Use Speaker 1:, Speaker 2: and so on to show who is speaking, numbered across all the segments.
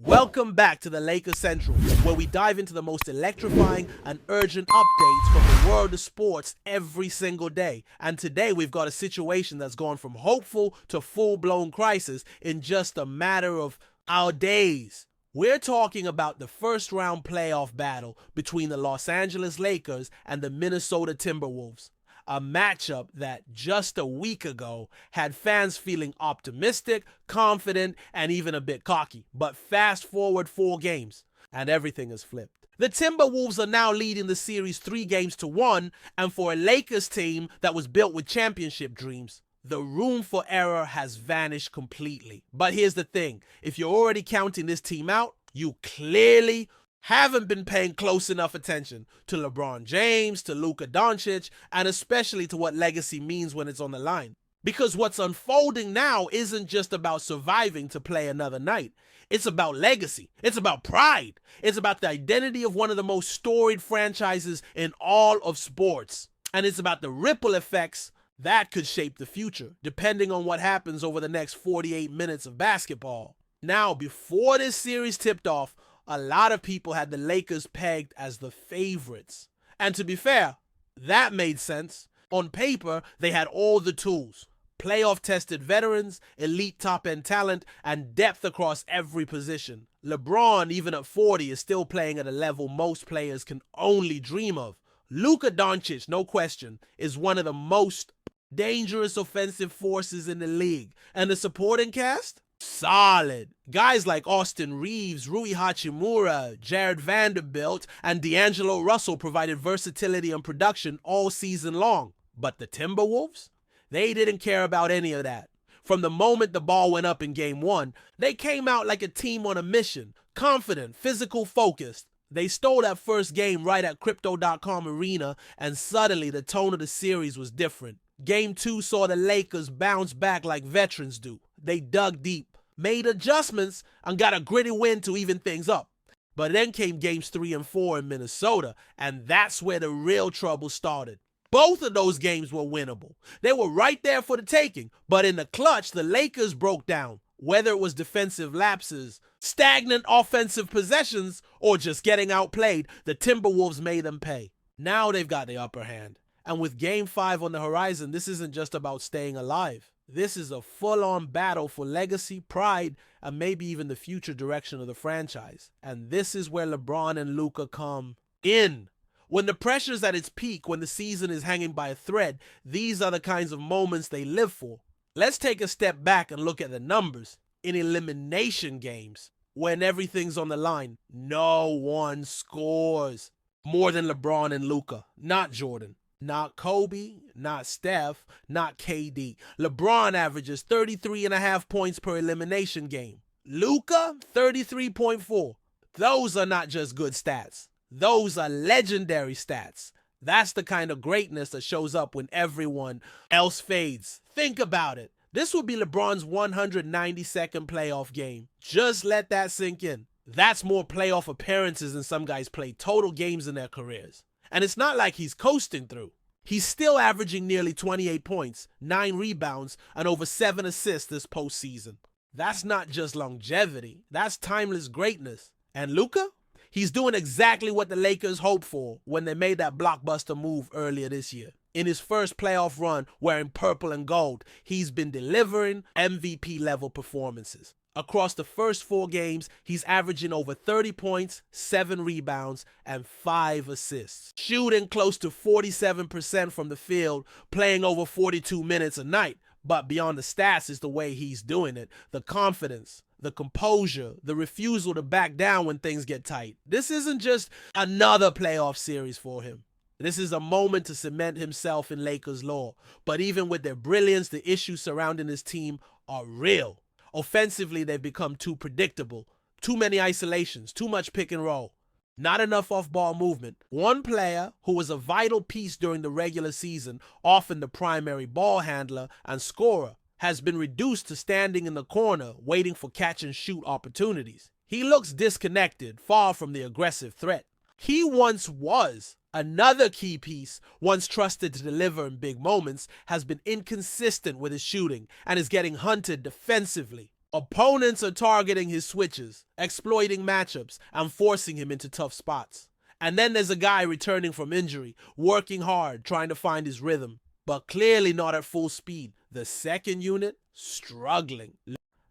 Speaker 1: Welcome back to the Lakers Central, where we dive into the most electrifying and urgent updates from the world of sports every single day. And today we've got a situation that's gone from hopeful to full-blown crisis in just a matter of our days. We're talking about the first-round playoff battle between the Los Angeles Lakers and the Minnesota Timberwolves. A matchup that just a week ago had fans feeling optimistic, confident, and even a bit cocky. But fast forward 4 games, and everything has flipped. The Timberwolves are now leading the series 3-1, and for a Lakers team that was built with championship dreams, the room for error has vanished completely. But here's the thing, if you're already counting this team out, you clearly haven't been paying close enough attention to LeBron James, to Luka Doncic, and especially to what legacy means when it's on the line. Because what's unfolding now isn't just about surviving to play another night. It's about legacy. It's about pride. It's about the identity of one of the most storied franchises in all of sports. And it's about the ripple effects that could shape the future, depending on what happens over the next 48 minutes of basketball. Now, before this series tipped off, a lot of people had the Lakers pegged as the favorites. And to be fair, that made sense. On paper, they had all the tools. Playoff-tested veterans, elite top-end talent, and depth across every position. LeBron, even at 40, is still playing at a level most players can only dream of. Luka Doncic, no question, is one of the most dangerous offensive forces in the league. And the supporting cast? Solid. Guys like Austin Reeves, Rui Hachimura, Jared Vanderbilt, and D'Angelo Russell provided versatility and production all season long. But the Timberwolves? They didn't care about any of that. From the moment the ball went up in Game 1, they came out like a team on a mission, confident, physical, focused. They stole that first game right at Crypto.com Arena, and suddenly the tone of the series was different. Game 2 saw the Lakers bounce back like veterans do. They dug deep, made adjustments, and got a gritty win to even things up. But then came Games 3 and 4 in Minnesota, and that's where the real trouble started. Both of those games were winnable. They were right there for the taking, but in the clutch, the Lakers broke down. Whether it was defensive lapses, stagnant offensive possessions, or just getting outplayed, the Timberwolves made them pay. Now they've got the upper hand. And with Game 5 on the horizon, this isn't just about staying alive. This is a full-on battle for legacy, pride, and maybe even the future direction of the franchise. And this is where LeBron and Luka come in. When the pressure's at its peak, when the season is hanging by a thread, these are the kinds of moments they live for. Let's take a step back and look at the numbers. In elimination games, when everything's on the line, no one scores more than LeBron and Luka, not Jordan. Not Kobe, not Steph, not KD. LeBron averages 33.5 points per elimination game. Luka, 33.4. Those are not just good stats. Those are legendary stats. That's the kind of greatness that shows up when everyone else fades. Think about it. This would be LeBron's 192nd playoff game. Just let that sink in. That's more playoff appearances than some guys play total games in their careers. And it's not like he's coasting through. He's still averaging nearly 28 points, 9 rebounds, and over 7 assists this postseason. That's not just longevity. That's timeless greatness. And Luka? He's doing exactly what the Lakers hoped for when they made that blockbuster move earlier this year. In his first playoff run wearing purple and gold, he's been delivering MVP-level performances. Across the first 4 games, he's averaging over 30 points, 7 rebounds, and 5 assists. Shooting close to 47% from the field, playing over 42 minutes a night. But beyond the stats is the way he's doing it. The confidence, the composure, the refusal to back down when things get tight. This isn't just another playoff series for him. This is a moment to cement himself in Lakers lore. But even with their brilliance, the issues surrounding his team are real. Offensively, they've become too predictable. Too many isolations, too much pick and roll. Not enough off-ball movement. One player who was a vital piece during the regular season, often the primary ball handler and scorer, has been reduced to standing in the corner waiting for catch-and-shoot opportunities. He looks disconnected, far from the aggressive threat. He once was. Another key piece, once trusted to deliver in big moments, has been inconsistent with his shooting and is getting hunted defensively. Opponents are targeting his switches, exploiting matchups, and forcing him into tough spots. And then there's a guy returning from injury, working hard, trying to find his rhythm, but clearly not at full speed. The second unit, struggling.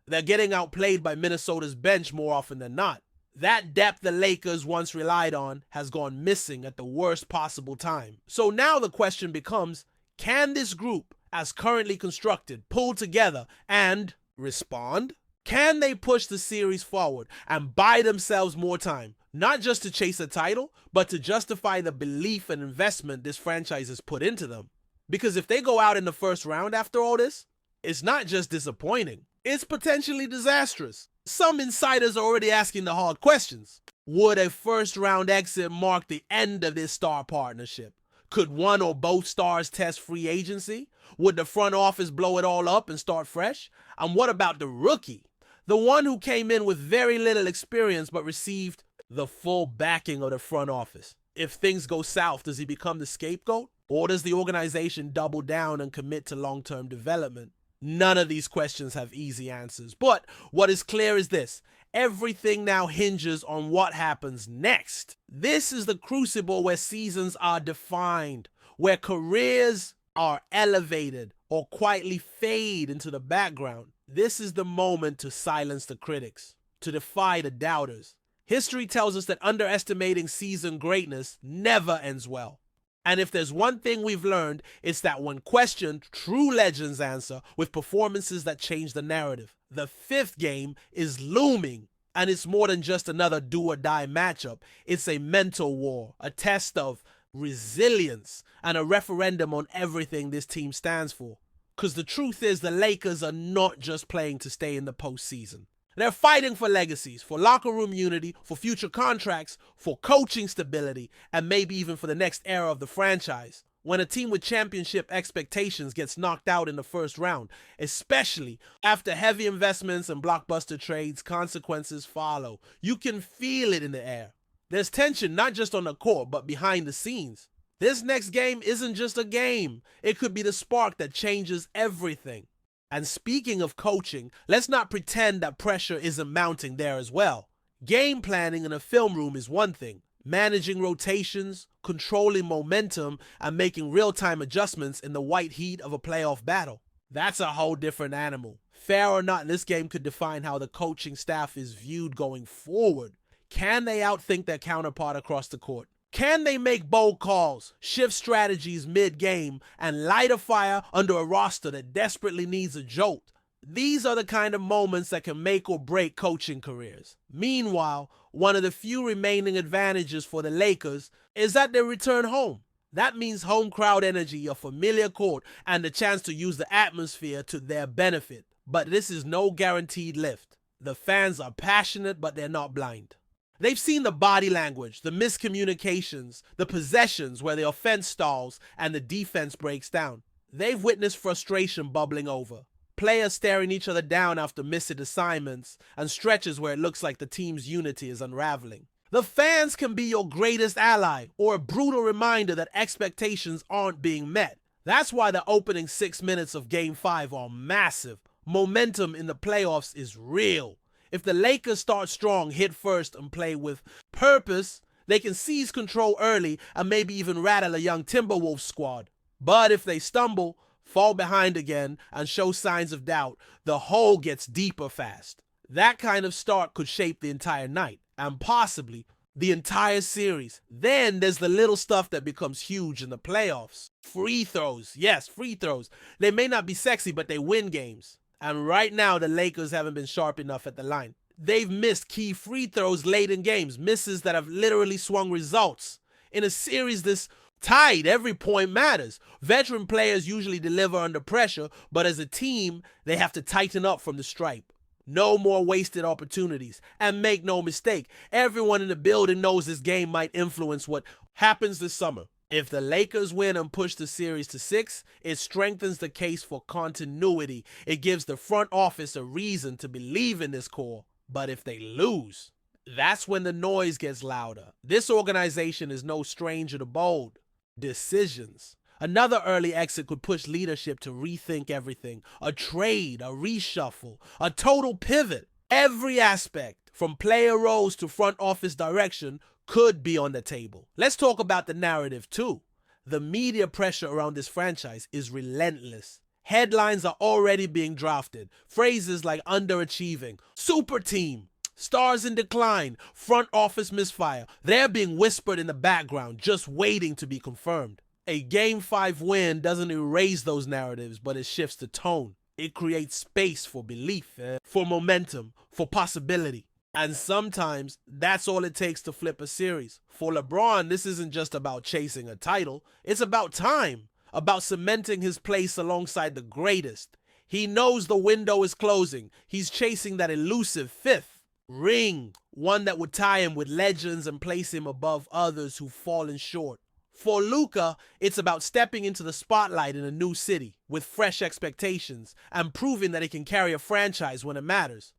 Speaker 1: They're getting outplayed by Minnesota's bench more often than not. That depth the Lakers once relied on has gone missing at the worst possible time. So now the question becomes, can this group, as currently constructed, pull together and respond? Can they push the series forward and buy themselves more time? Not just to chase a title, but to justify the belief and investment this franchise has put into them. Because if they go out in the first round after all this, it's not just disappointing, it's potentially disastrous. Some insiders are already asking the hard questions. Would a first round exit mark the end of this star partnership? Could one or both stars test free agency? Would the front office blow it all up and start fresh? And what about the rookie? The one who came in with very little experience but received the full backing of the front office. If things go south, does he become the scapegoat? Or does the organization double down and commit to long-term development? None of these questions have easy answers. But what is clear is this: everything now hinges on what happens next. This is the crucible where seasons are defined, where careers are elevated or quietly fade into the background. This is the moment to silence the critics, to defy the doubters. History tells us that underestimating season greatness never ends well. And if there's one thing we've learned, it's that when questioned, true legends answer with performances that change the narrative. The fifth game is looming, and it's more than just another do-or-die matchup. It's a mental war, a test of resilience, and a referendum on everything this team stands for. Because the truth is, the Lakers are not just playing to stay in the postseason. They're fighting for legacies, for locker room unity, for future contracts, for coaching stability, and maybe even for the next era of the franchise. When a team with championship expectations gets knocked out in the first round, especially after heavy investments and blockbuster trades, consequences follow. You can feel it in the air. There's tension not just on the court, but behind the scenes. This next game isn't just a game. It could be the spark that changes everything. And speaking of coaching, let's not pretend that pressure isn't mounting there as well. Game planning in a film room is one thing. Managing rotations, controlling momentum, and making real-time adjustments in the white heat of a playoff battle. That's a whole different animal. Fair or not, this game could define how the coaching staff is viewed going forward. Can they outthink their counterpart across the court? Can they make bold calls, shift strategies mid-game, and light a fire under a roster that desperately needs a jolt? These are the kind of moments that can make or break coaching careers. Meanwhile, one of the few remaining advantages for the Lakers is that they return home. That means home crowd energy, a familiar court, and the chance to use the atmosphere to their benefit. But this is no guaranteed lift. The fans are passionate, but they're not blind. They've seen the body language, the miscommunications, the possessions where the offense stalls and the defense breaks down. They've witnessed frustration bubbling over, players staring each other down after missed assignments, and stretches where it looks like the team's unity is unraveling. The fans can be your greatest ally or a brutal reminder that expectations aren't being met. That's why the opening 6 minutes of Game 5 are massive. Momentum in the playoffs is real. If the Lakers start strong, hit first, and play with purpose, they can seize control early and maybe even rattle a young Timberwolves squad. But if they stumble, fall behind again, and show signs of doubt, the hole gets deeper fast. That kind of start could shape the entire night, and possibly the entire series. Then there's the little stuff that becomes huge in the playoffs. Free throws. Yes, free throws. They may not be sexy, but they win games. And right now, the Lakers haven't been sharp enough at the line. They've missed key free throws late in games, misses that have literally swung results. In a series this tight, every point matters. Veteran players usually deliver under pressure, but as a team, they have to tighten up from the stripe. No more wasted opportunities. And make no mistake, everyone in the building knows this game might influence what happens this summer. If the Lakers win and push the series to 6, it strengthens the case for continuity. It gives the front office a reason to believe in this core. But if they lose, that's when the noise gets louder. This organization is no stranger to bold decisions. Another early exit could push leadership to rethink everything. A trade, a reshuffle, a total pivot. Every aspect, from player roles to front office direction, could be on the table. Let's talk about the narrative too. The media pressure around this franchise is relentless. Headlines are already being drafted. Phrases like underachieving, super team, stars in decline, front office misfire, they're being whispered in the background, just waiting to be confirmed. A Game 5 win doesn't erase those narratives, but it shifts the tone. It creates space for belief, for momentum, for possibility. And sometimes that's all it takes to flip a series. For LeBron, this isn't just about chasing a title. It's about time, about cementing his place alongside the greatest. He knows the window is closing. He's chasing that elusive fifth ring, one that would tie him with legends and place him above others who've fallen short. For Luka, it's about stepping into the spotlight in a new city with fresh expectations and proving that he can carry a franchise when it matters.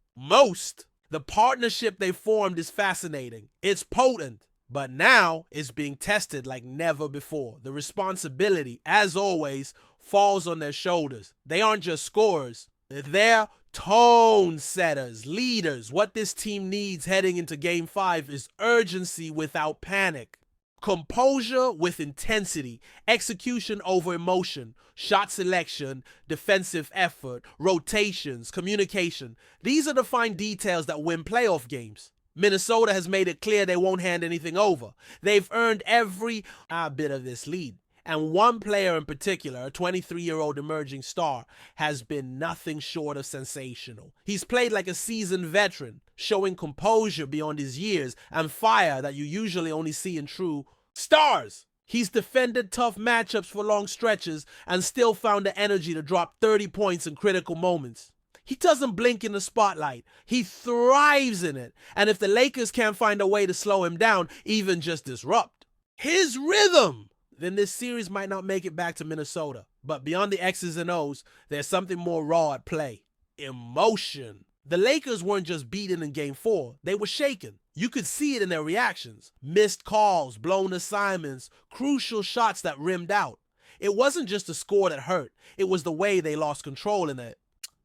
Speaker 1: The partnership they formed is fascinating. It's potent, but now it's being tested like never before. The responsibility, as always, falls on their shoulders. They aren't just scorers. They're tone setters, leaders. What this team needs heading into Game 5 is urgency without panic. Composure with intensity, execution over emotion, shot selection, defensive effort, rotations, communication. These are the fine details that win playoff games. Minnesota has made it clear they won't hand anything over. They've earned every bit of this lead. And one player in particular, a 23-year-old emerging star, has been nothing short of sensational. He's played like a seasoned veteran, showing composure beyond his years and fire that you usually only see in true stars. He's defended tough matchups for long stretches and still found the energy to drop 30 points in critical moments. He doesn't blink in the spotlight. He thrives in it. And if the Lakers can't find a way to slow him down, even just disrupt his rhythm, then this series might not make it back to Minnesota. But beyond the X's and O's, there's something more raw at play. Emotion. The Lakers weren't just beaten in Game 4, they were shaken. You could see it in their reactions. Missed calls, blown assignments, crucial shots that rimmed out. It wasn't just the score that hurt, it was the way they lost control in the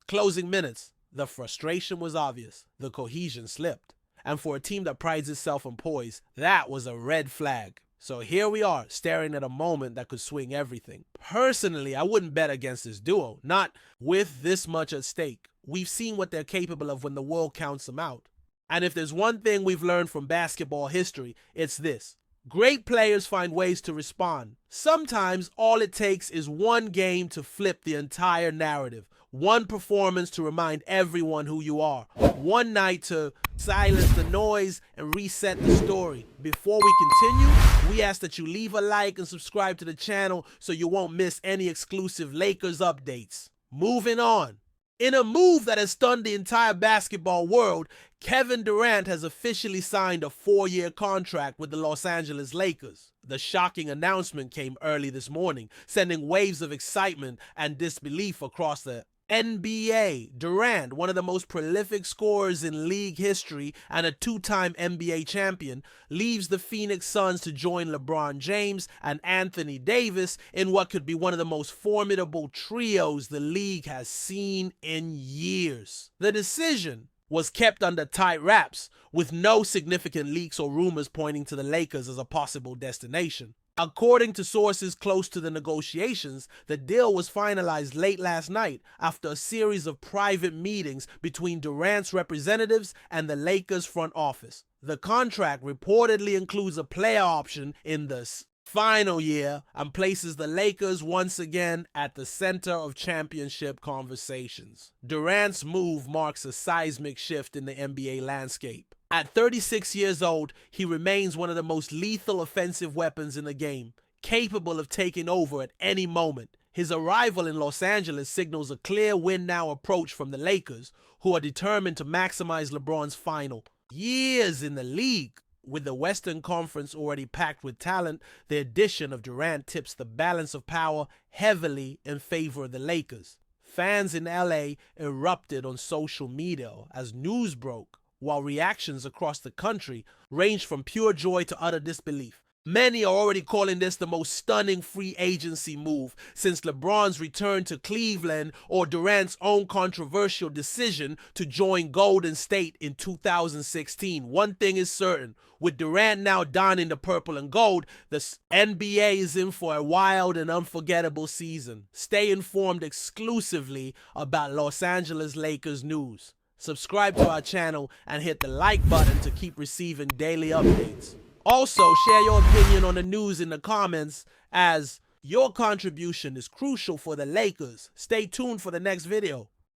Speaker 1: closing minutes. The frustration was obvious, the cohesion slipped. And for a team that prides itself on poise, that was a red flag. So here we are, staring at a moment that could swing everything. Personally, I wouldn't bet against this duo, not with this much at stake. We've seen what they're capable of when the world counts them out. And if there's one thing we've learned from basketball history, it's this. Great players find ways to respond. Sometimes all it takes is one game to flip the entire narrative. One performance to remind everyone who you are. One night to silence the noise and reset the story. Before we continue, we ask that you leave a like and subscribe to the channel so you won't miss any exclusive Lakers updates. Moving on. In a move that has stunned the entire basketball world, Kevin Durant has officially signed a 4-year contract with the Los Angeles Lakers. The shocking announcement came early this morning, sending waves of excitement and disbelief across the NBA. Durant, one of the most prolific scorers in league history and a 2-time NBA champion, leaves the Phoenix Suns to join LeBron James and Anthony Davis in what could be one of the most formidable trios the league has seen in years. The decision was kept under tight wraps, with no significant leaks or rumors pointing to the Lakers as a possible destination. According to sources close to the negotiations, the deal was finalized late last night after a series of private meetings between Durant's representatives and the Lakers front office. The contract reportedly includes a player option in the final year and places the Lakers once again at the center of championship conversations. Durant's move marks a seismic shift in the NBA landscape. At 36 years old, he remains one of the most lethal offensive weapons in the game, capable of taking over at any moment. His arrival in Los Angeles signals a clear win-now approach from the Lakers, who are determined to maximize LeBron's final years in the league. With the Western Conference already packed with talent, the addition of Durant tips the balance of power heavily in favor of the Lakers. Fans in LA erupted on social media as news broke, while reactions across the country ranged from pure joy to utter disbelief. Many are already calling this the most stunning free agency move since LeBron's return to Cleveland or Durant's own controversial decision to join Golden State in 2016. One thing is certain, with Durant now donning the purple and gold, the NBA is in for a wild and unforgettable season. Stay informed exclusively about Los Angeles Lakers news. Subscribe to our channel and hit the like button to keep receiving daily updates. Also, share your opinion on the news in the comments, as your contribution is crucial for the Lakers. Stay tuned for the next video.